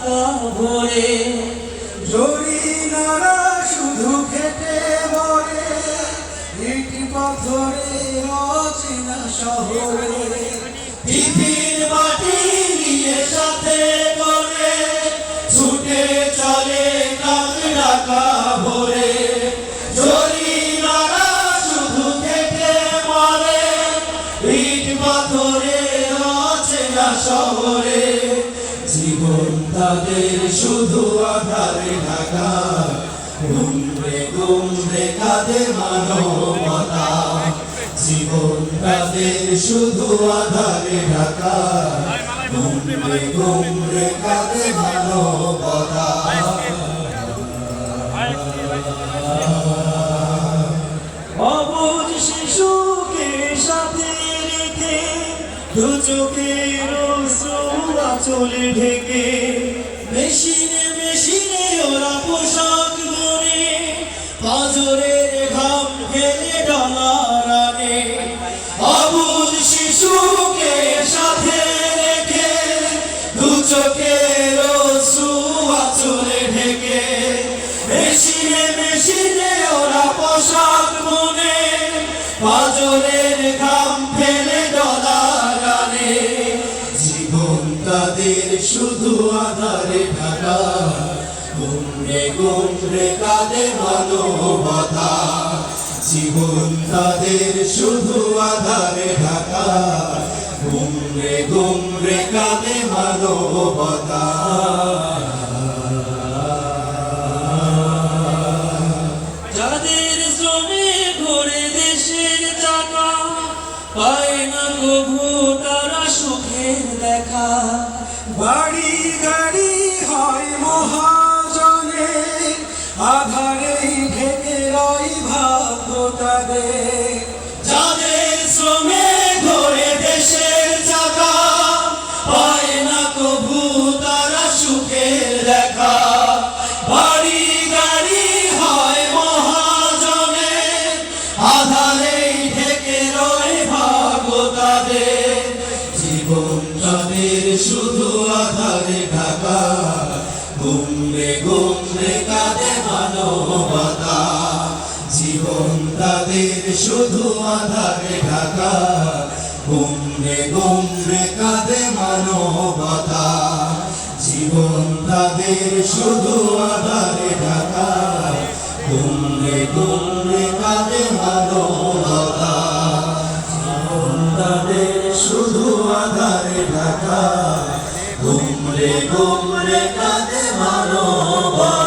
টাকা ভরে জরি নারা শুধু খেটে মরে ইট পাথরে অচেনা শহরে টিফিন বাটি নিয়ে সাথে করে ছুটে চলে টাকা ভরে জরি নারা শুধু খেটে মরে ইট পাথরে অচেনা শহরে জীবন তাদের শুধু আধারে ঢাকা গুমরে গুমরে কাঁদে মানবতা জীবন তাদের শুধু আধারে ঢাকা গুমরে গুমরে কাঁদে মানবতা অবুঝ শিশুকে সাথে রেখে দু চোখের চলে ঢেকে মেশিনে মেশিনে ওরা পোশাক বনে পাঁজরের ঘাম ফেলে ডলার আনে অবুঝ শিশুকে সাথে রেখে দু চোখের চলে ঢেকে মেশিনে মেশিনে ওরা পোশাক বনে পাঁজরের ঘাম ফেলে ডলার আনে জীবন তাদের শুধু আধারে ঢাকা গুমরে গুমরে কাঁদে মানবতা জীবন তাদের শুধু আধারে ঢাকা গুমরে গুমরে কাঁদে মানবতা যাদের শ্রমে ঘরে দেশের টাকা পায় না কভু তারা সুখের দেখা বাড়ি গাড়ি হয় মহাজনে আধারে ঢেকে রয় ভাগ্য তাদের যাদের শ্রমে ঘরে দেশের টাকা পায় না কভু তারা সুখের দেখা বাড়ি গাড়ি হয় মহাজনে আধারে ঢেকে রয় ভাগ্য তাদের জীবন তাদের শুধু আধারে ঢাকা গুমরে গুমরে কাঁদে মানবতা জীবন তাদের শুধু আধারে ঢাকা গুমরে গুমরে কাঁদে মানবতা জীবন তাদের শুধু আধারে ঢাকা গুমরে গুমরে কাঁদে মানবতা জীবন তাদের শুধু আধারে ঢাকা গুমরে গুমরে কাঁদে মানবতা।